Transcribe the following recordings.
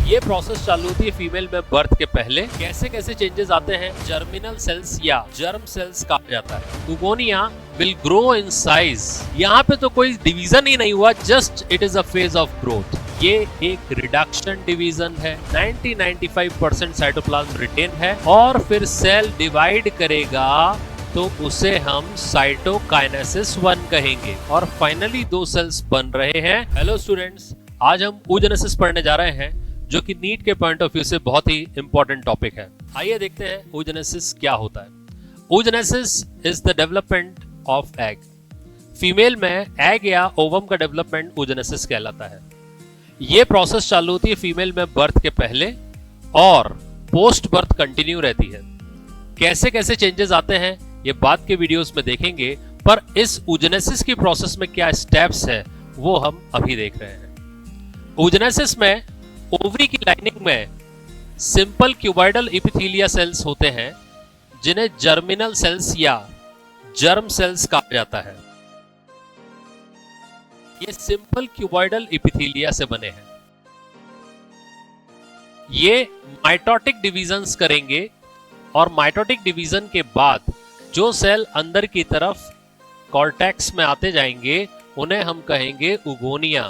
ये प्रोसेस चालू होती है फीमेल में बर्थ के पहले। कैसे कैसे चेंजेस आते हैं, जर्मिनल सेल्स या जर्म सेल्स कहा जाता है। उगोनिया विल ग्रो इन साइज। यहाँ पे तो कोई डिवीजन ही नहीं हुआ, just it is a phase of growth. ये एक रिडक्शन डिवीजन है। 90-95% साइटोप्लाज्म रिटेन है और फिर सेल डिवाइड करेगा तो उसे हम साइटोकाइनेसिस 1 कहेंगे और फाइनली 2 सेल्स बन रहे हैं। हेलो स्टूडेंट्स, आज हम oogenesis पढ़ने जा रहे हैं जो कि नीट के पॉइंट ऑफ व्यू से बहुत ही इंपॉर्टेंट टॉपिक है। आइए देखते हैं oogenesis क्या होता है। oogenesis is the development of egg. Female में एग या ओवम का डेवलपमेंट oogenesis कहलाता है। ये प्रोसेस चालू होती है फीमेल में बर्थ के पहले और पोस्ट बर्थ कंटिन्यू रहती है। कैसे कैसे चेंजेस आते हैं ये बाद के वीडियोस में देखेंगे, पर इस oogenesis की प्रोसेस में क्या स्टेप्स है वो हम अभी देख रहे हैं। oogenesis में ओवरी की लाइनिंग में सिंपल क्यूबॉइडल एपिथेलिया सेल्स होते हैं जिन्हें जर्मिनल सेल्स या जर्म सेल्स कहा जाता है। ये सिंपल क्यूबॉइडल एपिथेलिया से बने हैं। ये माइटोटिक डिवीजन्स करेंगे और माइटोटिक डिवीजन के बाद जो सेल अंदर की तरफ कॉर्टेक्स में आते जाएंगे उन्हें हम कहेंगे उगोनिया।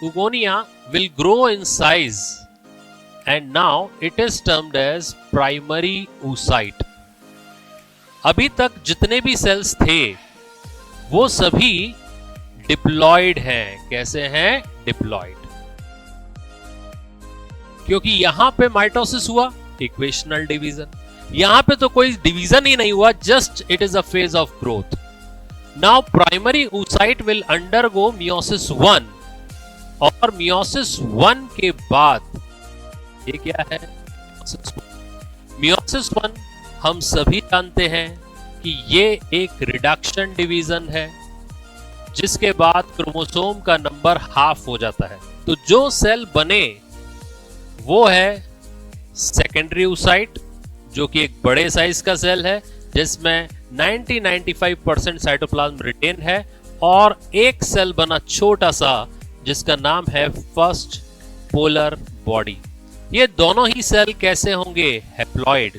Oogonia will grow in size and now it is termed as primary oocyte. अभी तक जितने भी सेल्स थे वो सभी डिप्लॉयड हैं। कैसे हैं? डिप्लॉयड। क्योंकि यहां पे माइटोसिस हुआ, इक्वेशनल डिवीजन। यहां पे तो कोई डिवीजन ही नहीं हुआ, just it is a phase of growth. Now primary oocyte will undergo meiosis 1 और मियोसिस 1 के बाद ये क्या है? मियोसिस 1 हम सभी जानते हैं कि ये एक रिडक्शन डिवीजन है जिसके बाद क्रोमोसोम का नंबर हाफ हो जाता है। तो जो सेल बने वो है सेकेंडरी oocyte, जो कि एक बड़े साइज का सेल है जिसमें 90-95% साइटोप्लाज्म रिटेन है और एक सेल बना छोटा सा जिसका नाम है फर्स्ट पोलर बॉडी। ये दोनों ही सेल कैसे होंगे? हैप्लॉइड।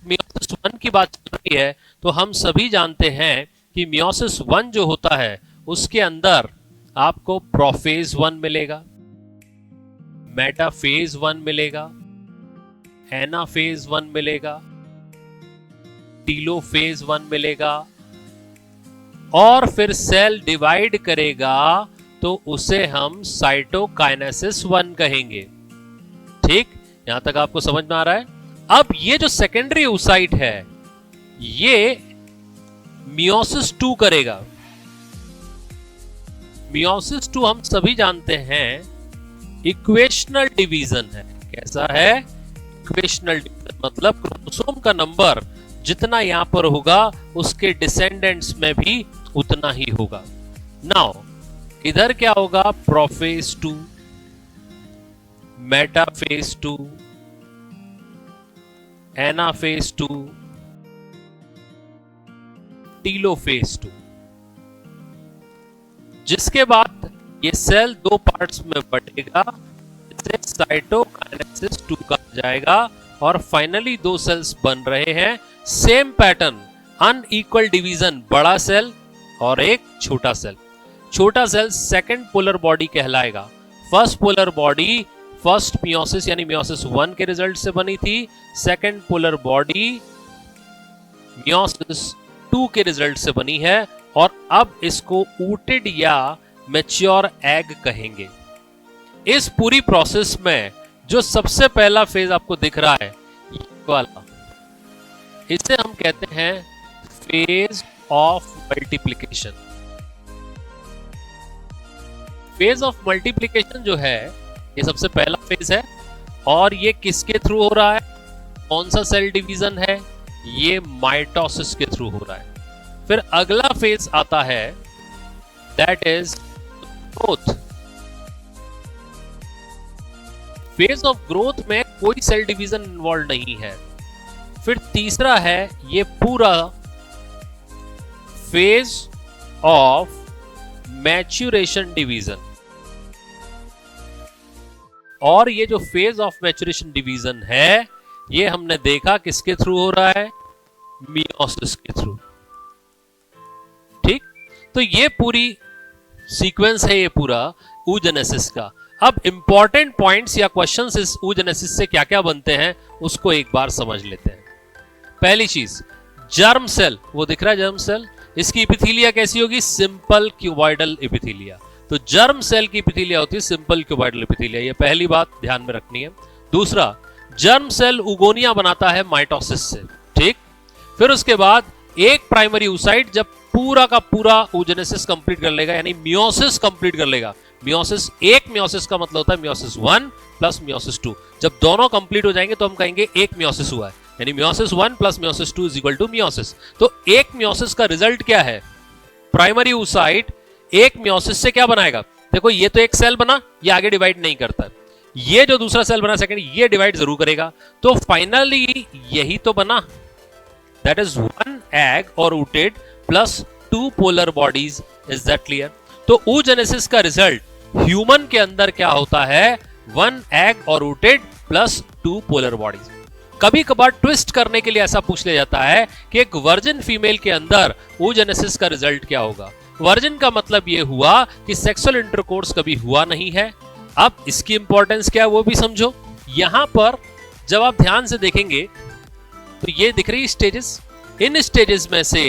मियोसिस 1 की बात चल रही है तो हम सभी जानते हैं कि मियोसिस 1 जो होता है उसके अंदर आपको प्रोफेज 1 मिलेगा, मेटाफेज 1 मिलेगा, एनाफेज 1 मिलेगा, टीलोफेज 1 मिलेगा और फिर सेल डिवाइड करेगा तो उसे हम साइटोकाइनेसिस 1 कहेंगे। ठीक, यहां तक आपको समझ में आ रहा है? अब ये जो सेकेंडरी oocyte है ये मियोसिस 2 करेगा। मियोसिस 2 हम सभी जानते हैं इक्वेशनल डिवीजन है। कैसा है? इक्वेशनल डिवीजन, मतलब क्रोमोसोम का नंबर जितना यहां पर होगा उसके डिसेंडेंट्स में भी उतना ही होगा। नाउ इधर क्या होगा? प्रोफेज 2, मेटाफेज 2, एनाफेज 2, टीलोफेज 2, जिसके बाद ये सेल 2 पार्ट्स में बटेगा जिसे साइटोकाइनेसिस 2 कहा जाएगा और फाइनली 2 सेल्स बन रहे हैं। सेम पैटर्न, अनइक्वल डिवीजन, बड़ा सेल और एक छोटा सेल। छोटा सेल सेकंड पोलर बॉडी कहलाएगा। First polar body first meiosis यानी मियोसिस 1 के रिजल्ट से बनी थी। सेकंड पोलर बॉडी मियोसिस 2 के रिजल्ट से बनी है और अब इसको ऊटेड या मैच्योर एग कहेंगे। इस पूरी प्रोसेस में जो सबसे पहला फेज आपको दिख रहा है ये वाला, इसे हम कहते हैं phase of multiplication. Phase of multiplication जो है ये सबसे पहला फेज है और ये किसके थ्रू हो रहा है? कौन सा सेल डिवीजन है? ये माइटोसिस के थ्रू हो रहा है। फिर अगला फेज आता है that is growth. Phase of growth में कोई सेल डिवीजन इन्वॉल्व नहीं है। फिर तीसरा है ये पूरा फेज ऑफ मैच्योरेशन डिवीजन। और ये जो फेज ऑफ मैच्योरेशन डिवीजन है ये हमने देखा किसके थ्रू हो रहा है, मियोसिस के थ्रू। ठीक, तो ये पूरी सीक्वेंस है, ये पूरा oogenesis का। अब इंपॉर्टेंट पॉइंट्स या क्वेश्चंस इस oogenesis से क्या क्या बनते हैं उसको एक बार समझ लेते हैं। पहली चीज, जर्म सेल, वो दिख रहा है जर्म सेल, इसकी इपिथीलिया कैसी होगी, सिंपल क्यूबॉइडल इपिथीलिया। तो जर्म सेल की इपिथीलिया होती है सिंपल क्यूबॉइडल इपिथीलिया, ये पहली बात ध्यान में रखनी है। दूसरा, जर्म सेल उगोनिया बनाता है माइटोसिस से। ठीक, फिर उसके बाद एक प्राइमरी oocyte जब पूरा का पूरा oogenesis कंप्लीट कर लेगा, यानी मियोसिस कंप्लीट कर लेगा। मियोसिस, एक मियोसिस का मतलब होता है मियोसिस 1 प्लस मियोसिस 2। जब दोनों कंप्लीट हो जाएंगे तो हम कहेंगे एक मियोसिस हुआ है, यानी मियोसिस 1 प्लस meiosis 2 is equal to meiosis. तो एक मियोसिस का रिजल्ट क्या है, प्राइमरी oocyte एक मियोसिस से क्या बनाएगा, देखो ये तो एक सेल बना, ये आगे डिवाइड नहीं करता, ये जो दूसरा सेल बना सेकंड, ये डिवाइड जरूर करेगा। तो फाइनली यही तो बना, दैट इज 1 egg और ooted plus 2 polar bodies. Is that clear? तो oogenesis का रिजल्ट ह्यूमन के अंदर क्या होता है, 1 egg और ooted प्लस 2 पोलर बॉडीज। कभी कभार ट्विस्ट करने के लिए ऐसा पूछ लिया जाता है कि एक वर्जिन फीमेल के अंदर oogenesis का रिजल्ट क्या होगा। वर्जिन का मतलब यह हुआ कि सेक्सुअल इंटरकोर्स कभी हुआ नहीं है। अब इसकी इंपॉर्टेंस क्या है वो भी समझो। यहां पर जब आप ध्यान से देखेंगे तो ये दिख रही स्टेजेस, इन स्टेजेस में से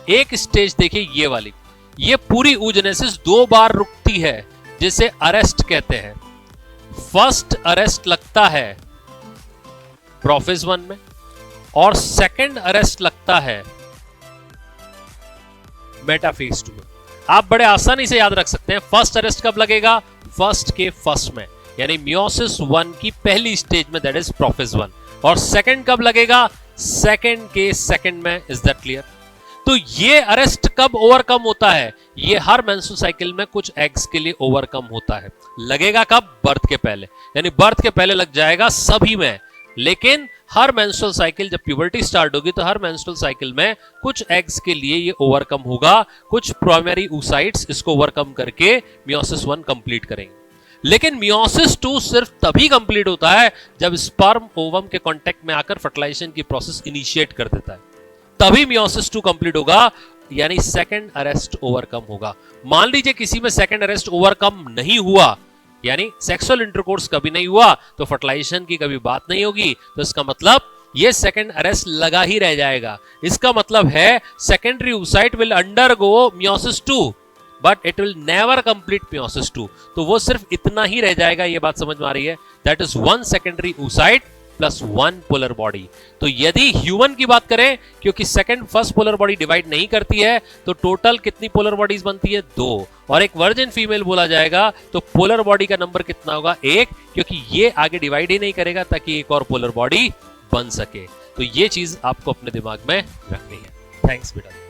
एक स्टेज देखिए ये वाली, ये पूरी oogenesis 2 बार रुकती है जिसे अरेस्ट कहते हैं। फर्स्ट अरेस्ट लगता है प्रोफेज 1 में और सेकंड अरेस्ट लगता है मेटाफेज 2 में। आप बड़े आसानी से याद रख सकते हैं फर्स्ट अरेस्ट कब लगेगा, फर्स्ट के फर्स्ट में, यानी मियोसिस 1 की पहली स्टेज में, दैट इज प्रोफेज 1। और सेकंड कब लगेगा, सेकंड के सेकंड में। Is that clear? तो ये अरेस्ट कब ओवरकम होता है, ये हर मेंस्ट्रुअल साइकिल में कुछ एग्स के लिए ओवरकम होता है। लगेगा कब, बर्थ के पहले, यानी बर्थ के पहले लग जाएगा सभी में, लेकिन हर मेंस्ट्रुअल साइकिल जब प्यूबर्टी स्टार्ट होगी तो हर मेंस्ट्रुअल साइकिल में कुछ एग्स के लिए ये ओवरकम होगा, कुछ प्राइमरी oocytes इसको ओवरकम करके मियोसिस 1 कंप्लीट करेंगे। लेकिन मियोसिस 2 सिर्फ तभी कंप्लीट होता है जब स्पर्म ओवम के कांटेक्ट में आकर फर्टिलाइजेशन की प्रोसेस इनिशिएट कर देता है, तभी मियोसिस 2 कंप्लीट होगा, यानी सेकंड अरेस्ट ओवरकम होगा। मान लीजिए किसी में सेकंड अरेस्ट ओवरकम नहीं हुआ, यानी सेक्सुअल इंटरकोर्स कभी नहीं हुआ, तो फर्टिलाइजेशन की कभी बात नहीं होगी, तो इसका मतलब ये सेकंड अरेस्ट लगा ही रह जाएगा। इसका मतलब है secondary oocyte will undergo meiosis 2 but it will never complete meiosis 2। तो वो सिर्फ इतना ही रह जाएगा, ये बात समझ में आ रही है, that is 1 secondary oocyte plus 1 polar body. तो यदि ह्यूमन की बात करें, क्योंकि second first polar body divide नहीं करती है, तो टोटल कितनी पोलर बॉडीज बनती है, 2। और एक वर्जिन फीमेल बोला जाएगा तो पोलर बॉडी का नंबर कितना होगा, 1, क्योंकि ये आगे डिवाइड ही नहीं करेगा ताकि एक और पोलर बॉडी बन सके। तो ये चीज आपको अपने दिमाग में रखनी है। थैंक्स बेटा।